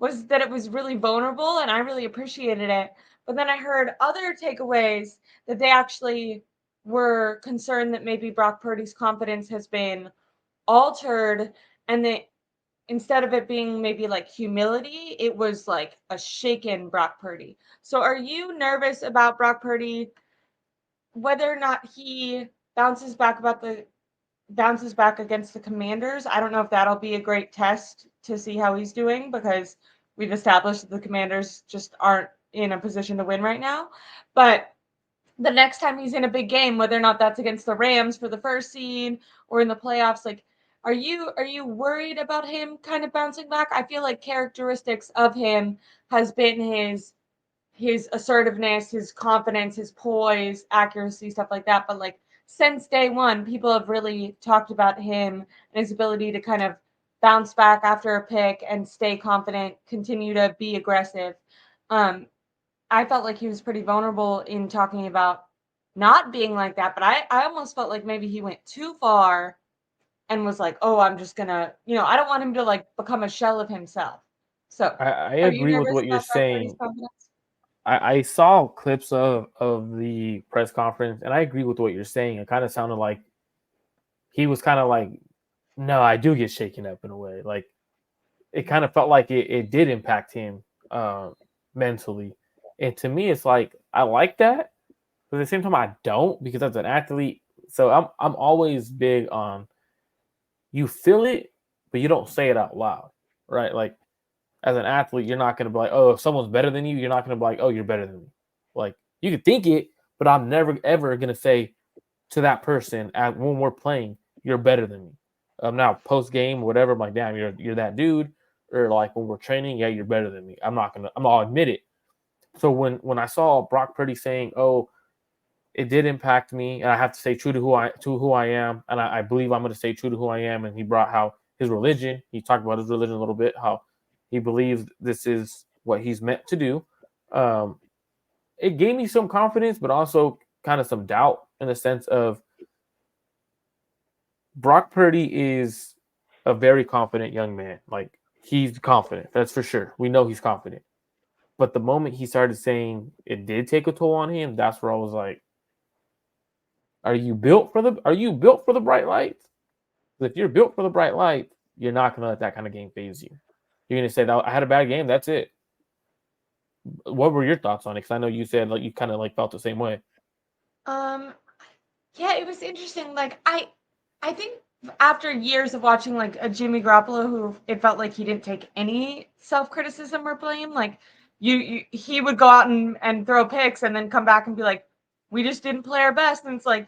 was that it was really vulnerable, and I really appreciated it. But then I heard other takeaways that they actually were concerned that maybe Brock Purdy's confidence has been altered, and that instead of it being maybe like humility, it was like a shaken Brock Purdy. So are you nervous about Brock Purdy, whether or not he bounces back against the Commanders? I don't know if that'll be a great test to see how he's doing, because we've established that the Commanders just aren't in a position to win right now. But the next time he's in a big game, whether or not that's against the Rams for the first seed or in the playoffs, like, are you worried about him kind of bouncing back? I feel like characteristics of him has been his assertiveness, his confidence, his poise, accuracy, stuff like that. But like since day one, people have really talked about him and his ability to kind of bounce back after a pick and stay confident, continue to be aggressive. Um, I felt like he was pretty vulnerable in talking about not being like that, but I almost felt like maybe he went too far and was like, oh, I'm just gonna, I don't want him to like become a shell of himself. So I are you agree with nervous what you're about Brock Purdy's saying. confidence? I saw clips of the press conference, and I agree with what you're saying. It kind of sounded like he was kind of like, no, I do get shaken up in a way. Like it kind of felt like it did impact him mentally. And to me, it's like I like that, but at the same time, I don't, because as an athlete, so I'm always big on you feel it, but you don't say it out loud, right? Like as an athlete, you're not going to be like, oh, if someone's better than you, you're not going to be like, oh, you're better than me. Like you can think it, but I'm never ever going to say to that person when we're playing, you're better than me. Now post game, whatever, I'm like, damn, you're that dude. Or like when we're training, yeah, you're better than me. I'll admit it. So when I saw Brock Purdy saying, oh, it did impact me, and I have to stay true to who I am, and I believe I'm going to stay true to who I am. And he brought how his religion. He talked about his religion a little bit, how he believes this is what he's meant to do. Um, it gave me some confidence, but also kind of some doubt in the sense of Brock Purdy is a very confident young man. Like he's confident, that's for sure. We know he's confident. But the moment he started saying it did take a toll on him, that's where I was like, Are you built for the bright lights? If you're built for the bright light, you're not gonna let that kind of game phase you. You're gonna say that I had a bad game. That's it. What were your thoughts on it? Because I know you said like you kind of like felt the same way. Um, yeah, it was interesting. Like I think after years of watching like a Jimmy Garoppolo, who it felt like he didn't take any self-criticism or blame. Like he would go out and throw picks and then come back and be like, we just didn't play our best. And it's like,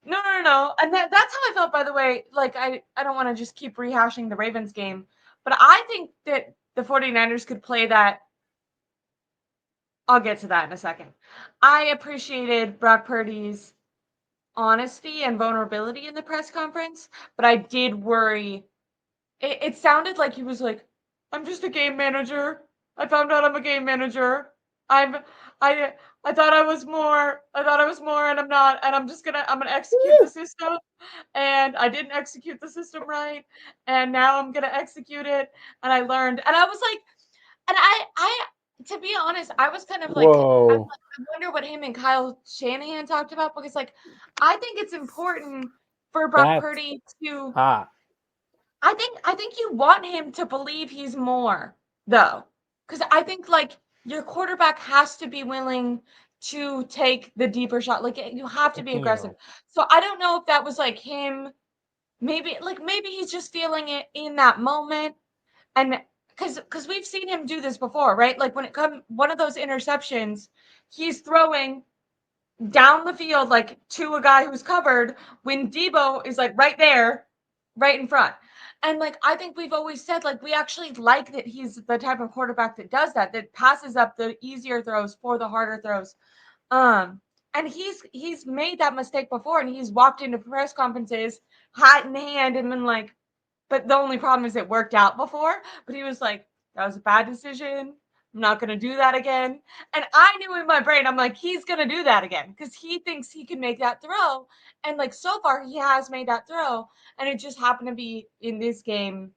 no, no, no, no. And that's how I felt, by the way. Like I don't want to just keep rehashing the Ravens game, but I think that the 49ers could play that. I'll get to that in a second. I appreciated Brock Purdy's honesty and vulnerability in the press conference, but I did worry. It sounded like he was like, "I'm just a game manager. I found out I'm a game manager. I'm I I thought I was more. I thought I was more, and I'm not. And I'm gonna execute the system, and I didn't execute the system right, and now I'm gonna execute it. And I learned, and I was like, and I to be honest, I was kind of like, Whoa, I wonder what him and Kyle Shanahan talked about, because like I think it's important for Brock that's Purdy to. hot. I think you want him to believe he's more, though, because I think like your quarterback has to be willing to take the deeper shot. Like you have to be aggressive. Damn. So I don't know if that was like him. Maybe he's just feeling it in that moment, and because we've seen him do this before, right? Like when it comes one of those interceptions, he's throwing down the field like to a guy who's covered when Debo is like right there, right in front. And like I think we've always said, like we actually like that he's the type of quarterback that does that, that passes up the easier throws for the harder throws. And he's made that mistake before, and he's walked into press conferences hat in hand and been like, but the only problem is it worked out before. But he was like, that was a bad decision. I'm not going to do that again. And I knew in my brain, I'm like, he's going to do that again because he thinks he can make that throw. And like so far, he has made that throw. And it just happened to be in this game,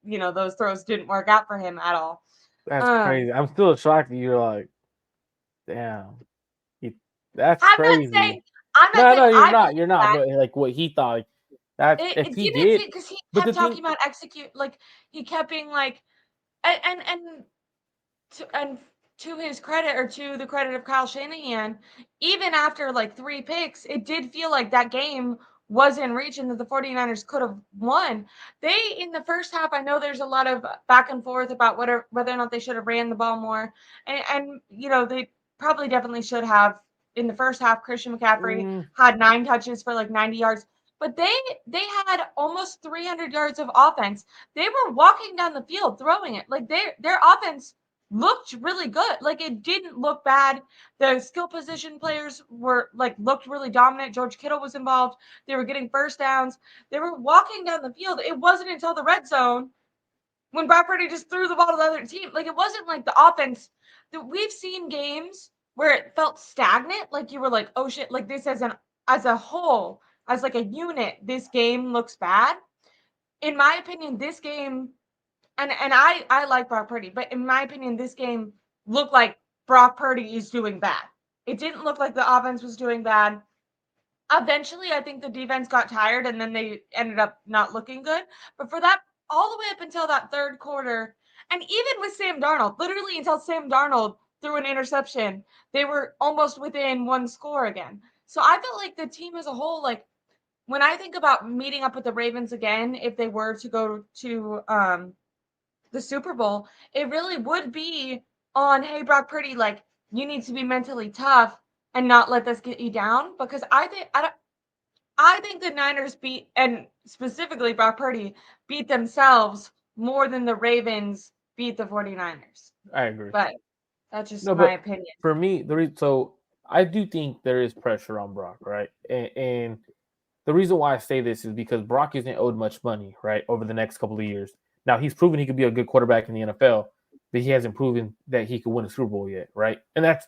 those throws didn't work out for him at all. That's Um, crazy. I'm still shocked that you're like, damn, he, that's I'm not crazy. saying I'm not No, saying no, you're I not. You're believe not. that. But like what he thought, like that if It he didn't did, feel because he but kept the thing, talking about execute, like he kept being like, and and to his credit, or to the credit of Kyle Shanahan, even after like 3 picks, it did feel like that game was in reach and that the 49ers could have won. They, in the first half, I know there's a lot of back and forth about whether or not they should have ran the ball more. And they probably definitely should have. In the first half, Christian McCaffrey mm, had 9 touches for like 90 yards. But they had almost 300 yards of offense. They were walking down the field throwing it. Like their offense looked really good. Like it didn't look bad. The skill position players were like looked really dominant. George Kittle was involved. They were getting first downs. They were walking down the field. It wasn't until the red zone when Brock Purdy just threw the ball to the other team. Like it wasn't like the offense that we've seen games where it felt stagnant. Like you were like, oh shit, like this as a whole, as like a unit, this game looks bad. In my opinion, this game, and I like Brock Purdy, but in my opinion, this game looked like Brock Purdy is doing bad. It didn't look like the offense was doing bad. Eventually, I think the defense got tired and then they ended up not looking good. But for that, all the way up until that third quarter, and even with Sam Darnold, literally until Sam Darnold threw an interception, they were almost within one score again. So I felt like the team as a whole, like when I think about meeting up with the Ravens again, if they were to go to the Super Bowl, it really would be on, hey, Brock Purdy, like you need to be mentally tough and not let this get you down. Because I think the Niners beat, and specifically Brock Purdy, beat themselves more than the Ravens beat the 49ers. I agree. But that's just No, my but opinion. for me, so I do think there is pressure on Brock, right? And the reason why I say this is because Brock isn't owed much money, right, over the next couple of years. Now he's proven he could be a good quarterback in the NFL, but he hasn't proven that he could win a Super Bowl yet, right? And that's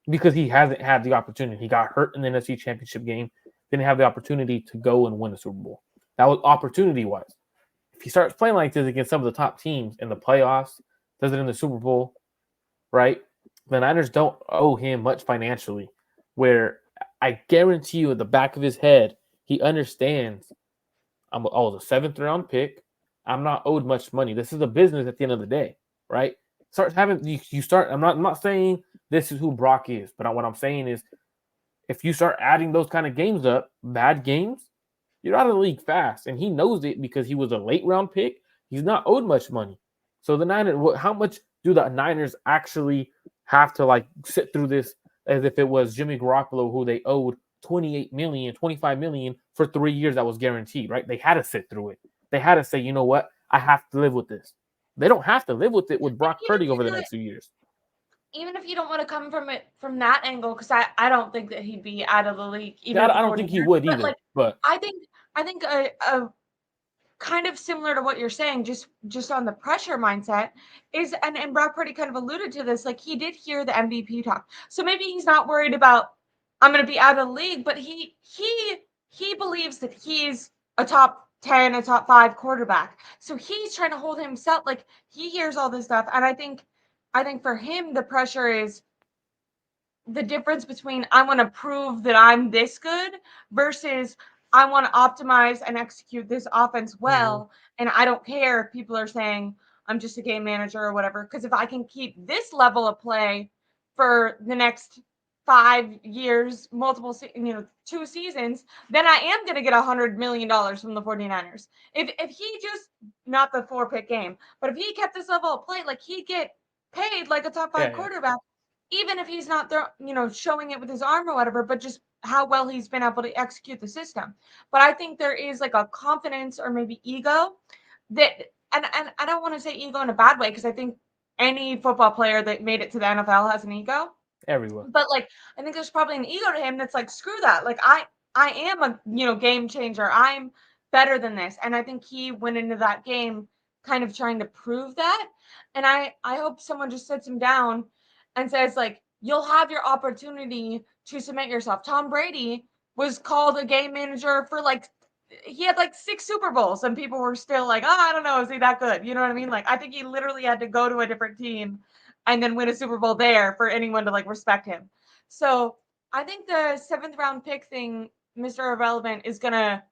because he hasn't had the opportunity. He got hurt in the NFC Championship game, didn't have the opportunity to go and win a Super Bowl. That was opportunity wise. If he starts playing like this against some of the top teams in the playoffs, does it in the Super Bowl, right? The Niners don't owe him much financially. Where I guarantee you, at the back of his head, he understands I was a 7th round pick. I'm not owed much money. This is a business at the end of the day, right? Start having you start. I'm not saying this is who Brock is, but what I'm saying is if you start adding those kind of games up, bad games, you're out of the league fast. And he knows it because he was a late round pick. He's not owed much money. So the Niners, how much do the Niners actually have to like sit through this as if it was Jimmy Garoppolo, who they owed 28 million, 25 million for 3 years that was guaranteed, right? They had to sit through it. They had to say, you know what? I have to live with this. They don't have to live with it with Brock Even Purdy if over the you're not, next few years. even if you don't want to come from it from that angle, because I don't think that he'd be out of the league, even Yeah, at the I don't think he 49ers. would But either. like But I think a kind of similar to what you're saying, just on the pressure mindset, is, and Brock Purdy kind of alluded to this, like he did hear the MVP talk. So maybe he's not worried about I'm gonna be out of the league, but he believes that he's a top 10, a top 5 quarterback. So he's trying to hold himself, like he hears all this stuff. And I think for him the pressure is the difference between I want to prove that I'm this good versus I want to optimize and execute this offense mhm, well. And I don't care if people are saying I'm just a game manager or whatever. Because if I can keep this level of play for the next 5 years, multiple, 2 seasons, then I am going to get $100 million from the 49ers. If he just, not the 4-pick game, but if he kept this level of play, like he'd get paid like a top 5 yeah, yeah, quarterback, even if he's not there, showing it with his arm or whatever, but just how well he's been able to execute the system. But I think there is like a confidence or maybe ego that, and I don't want to say ego in a bad way, because I think any football player that made it to the NFL has an ego. everywhere. But like I think there's probably an ego to him that's like, screw that. Like I am a game changer. I'm better than this. And I think he went into that game kind of trying to prove that. And I hope someone just sits him down and says, like, you'll have your opportunity to cement yourself. Tom Brady was called a game manager for like he had like 6 Super Bowls and people were still like, oh, I don't know, is he that good? You know what I mean? Like, I think he literally had to go to a different team and then win a Super Bowl there for anyone to like respect him. So I think the 7th round pick thing, Mr. Irrelevant, is going to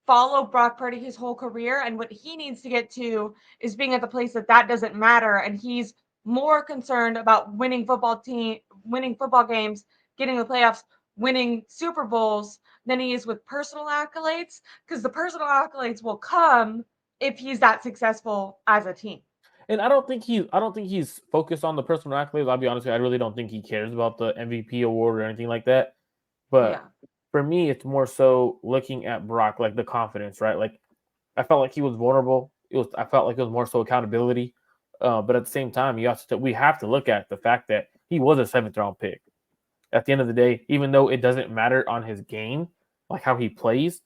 follow Brock Purdy his whole career. And what he needs to get to is being at the place that doesn't matter. And he's more concerned about winning football games, getting the playoffs, winning Super Bowls than he is with personal accolades, because the personal accolades will come if he's that successful as a team. And I don't think he's focused on the personal accolades. I'll be honest with you, I really don't think he cares about the MVP award or anything like that. But Yeah. for me, it's more so looking at Brock, like the confidence, right? Like I felt like he was vulnerable. I felt like it was more so accountability. But at the same time, we have to look at the fact that he was a 7th round pick. At the end of the day, even though it doesn't matter on his game, like how he plays,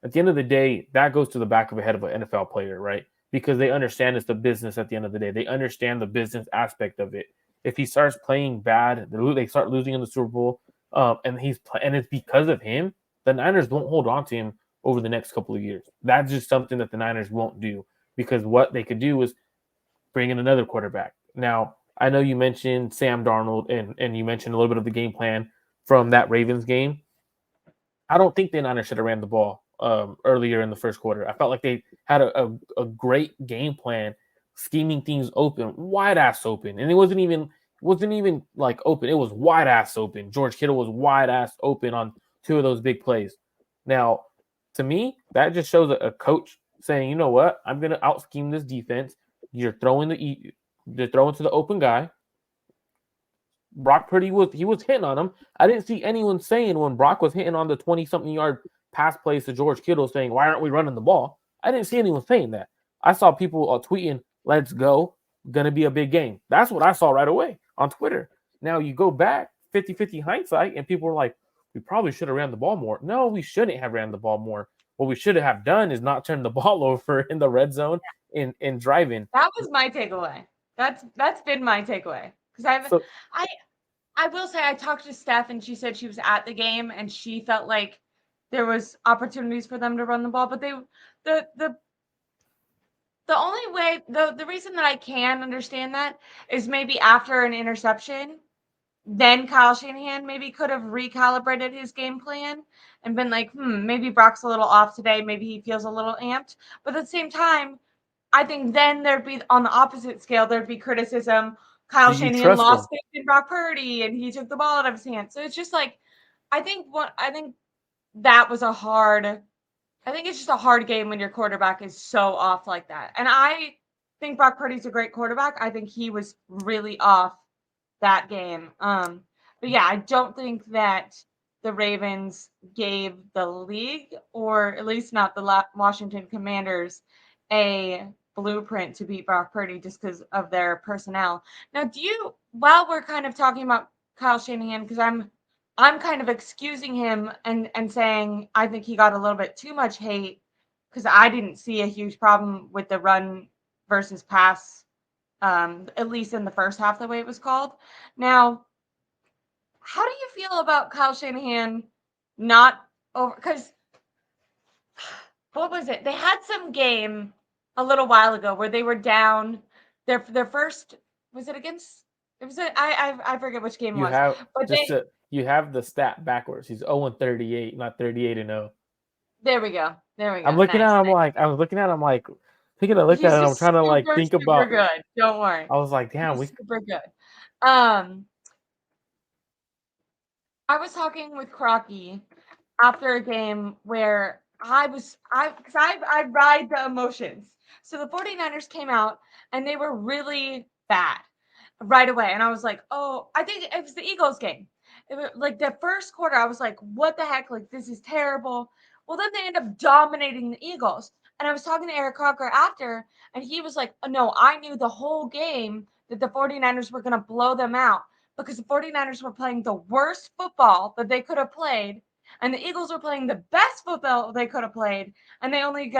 at the end of the day, that goes to the back of the head of an NFL player, right? Because they understand it's the business at the end of the day. They understand the business aspect of it. If he starts playing bad, they start losing in the Super Bowl, and it's because of him, the Niners won't hold on to him over the next couple of years. That's just something that the Niners won't do, because what they could do is bring in another quarterback. Now, I know you mentioned Sam Darnold and you mentioned a little bit of the game plan from that Ravens game. I don't think the Niners should have ran the ball earlier in the first quarter. I felt like they had a great game plan, scheming things open, wide ass open, and it wasn't even like open. It was wide ass open. George Kittle was wide ass open on 2 of those big plays. Now, to me, that just shows a coach saying, you know what, I'm gonna out scheme this defense. You're throwing to the open guy. Brock Purdy was hitting on him. I didn't see anyone saying when Brock was hitting on the 20-something yard pass plays to George Kittle saying, why aren't we running the ball? I didn't see anyone saying that. I saw people tweeting, let's go, gonna be a big game. That's what I saw right away on Twitter. Now you go back 50-50 hindsight and people were like, we probably should have ran the ball more. No, we shouldn't have ran the ball more. What we should have done is not turn the ball over in the red zone and driving. That was my takeaway. That's been my takeaway. Because So I will say I talked to Steph and she said she was at the game and she felt like there was opportunities for them to run the ball, but the only way the reason that I can understand that is maybe after an interception, then Kyle Shanahan maybe could have recalibrated his game plan and been like, maybe Brock's a little off today, maybe he feels a little amped. But at the same time, I think then there'd be on the opposite scale, there'd be criticism. Kyle do you Shanahan trust them? lost faith in Brock Purdy and he took the ball out of his hand. So it's just like, I think that was I think it's just a hard game when your quarterback is so off like that. And I think Brock Purdy's a great quarterback. I think he was really off that game. But yeah, I don't think that the Ravens gave the league, or at least not the Washington Commanders, a blueprint to beat Brock Purdy just because of their personnel. Now, while we're kind of talking about Kyle Shanahan, because I'm kind of excusing him and saying I think he got a little bit too much hate because I didn't see a huge problem with the run versus pass, at least in the first half, the way it was called. Now, how do you feel about Kyle Shanahan not over? Because what was it? They had some game a little while ago where they were down. Their first, was it against? It was I forget which game it You was, have but you have the stat backwards. He's 0-38, not 38-0. there we go. There we go. I'm looking Nice. at him like I was looking at him like taking a look at He's it. I'm just trying to like super, think super about. good. Don't worry. I was like, damn, He's super good. I was talking with Crocky after a game where because I ride the emotions. So the 49ers came out and they were really bad right away. And I was like, oh, I think it was the Eagles game. It was like the first quarter, I was like, what the heck? Like, this is terrible. Well, then they end up dominating the Eagles. And I was talking to Eric Crocker after, and he was like, oh, no, I knew the whole game that the 49ers were going to blow them out because the 49ers were playing the worst football that they could have played. And the Eagles were playing the best football they could have played, and they only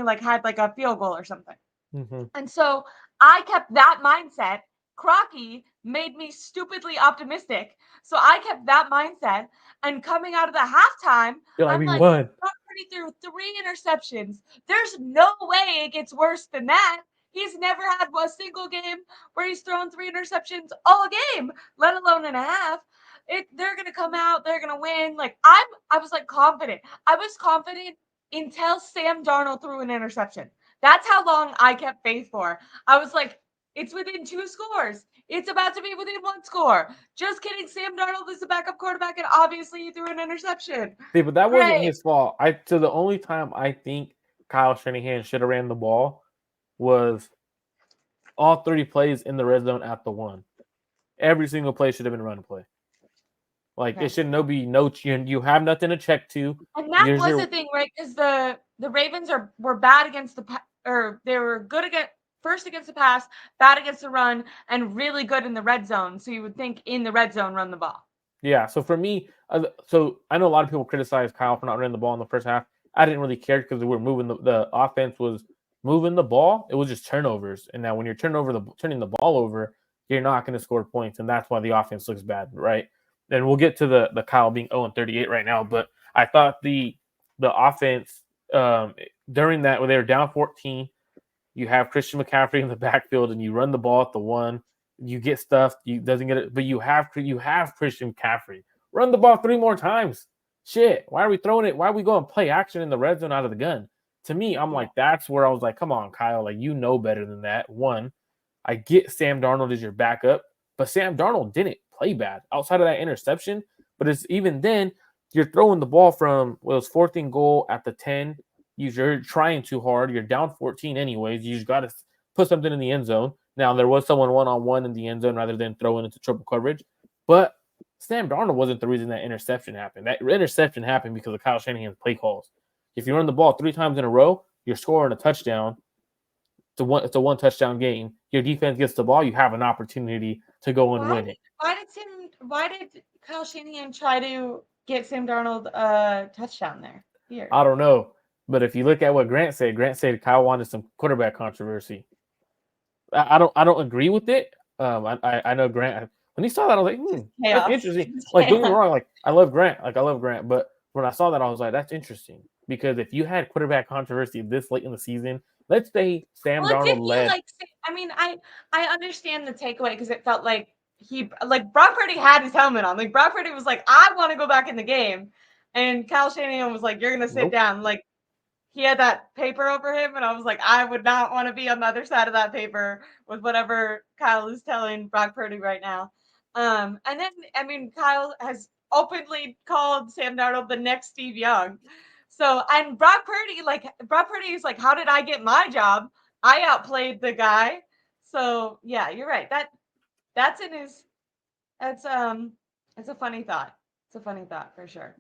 like had like a field goal or something. mm-hmm. And so I kept that mindset Crocky made me stupidly optimistic. So I kept that mindset. And coming out of the halftime, You're like, I'm we like, won. Brock Purdy threw 3 interceptions. There's no way it gets worse than that. He's never had a single game where he's thrown 3 interceptions all game, let alone in a half. They're gonna come out, they're gonna win. Like I was like confident. I was confident until Sam Darnold threw an interception. That's how long I kept faith for. I was like, it's within 2 scores. It's about to be within 1 score. Just kidding. Sam Darnold is the backup quarterback, and obviously he threw an interception. See, but that wasn't Great. his fault. So the only time I think Kyle Shanahan should have ran the ball was all 30 plays in the red zone at the 1. Every single play should have been a run play. Like Okay. it should be no. You have nothing to check to. And that was the thing, right? Because the Ravens were bad against or they were good against the pass, bad against the run, and really good in the red zone. So you would think in the red zone, run the ball. Yeah. So for me, so I know a lot of people criticize Kyle for not running the ball in the first half. I didn't really care because we were moving the offense was moving the ball. It was just turnovers, and now when you're turning the ball over, you're not going to score points, and that's why the offense looks bad, right? And we'll get to the Kyle being 0-38 right now, but I thought the offense during that when they were down 14, you have Christian McCaffrey in the backfield and you run the ball at the 1. You get stuffed. You doesn't get it, but you have Christian McCaffrey. Run the ball 3 more times. Shit, why are we throwing it? Why are we going play action in the red zone out of the gun? To me, I'm like, that's where I was like, come on, Kyle, like you know better than that. 1, I get Sam Darnold as your backup, but Sam Darnold didn't play bad outside of that interception. But it's even then, you're throwing the ball from it was 4th and goal at the 10. You're trying too hard. You're down 14 anyways. You just got to put something in the end zone. Now, there was someone one-on-one in the end zone rather than throwing into triple coverage. But Sam Darnold wasn't the reason that interception happened. That interception happened because of Kyle Shanahan's play calls. If you run the ball 3 times in a row, you're scoring a touchdown. It's a one touchdown game. Your defense gets the ball, you have an opportunity to go and win it. Why did Kyle Shanahan try to get Sam Darnold a touchdown there? Here. I don't know. But if you look at what Grant said Kyle wanted some quarterback controversy. I don't agree with it. I know Grant when he saw that I was like, that's interesting. Like don't get me wrong, like I love Grant, but when I saw that I was like, that's interesting because if you had quarterback controversy this late in the season, let's say Sam Darnold led. Like, I mean, I understand the takeaway because it felt like Brock Purdy had his helmet on. Like Brock Purdy was like, I want to go back in the game, and Kyle Shanahan was like, you're gonna sit down. Like he had that paper over him, and I was like, I would not want to be on the other side of that paper with whatever Kyle is telling Brock Purdy right now. And then I mean, Kyle has openly called Sam Darnold the next Steve Young. So and Brock Purdy is like, how did I get my job? I outplayed the guy. So yeah, you're right. That's in his. That's it's a funny thought. It's a funny thought for sure.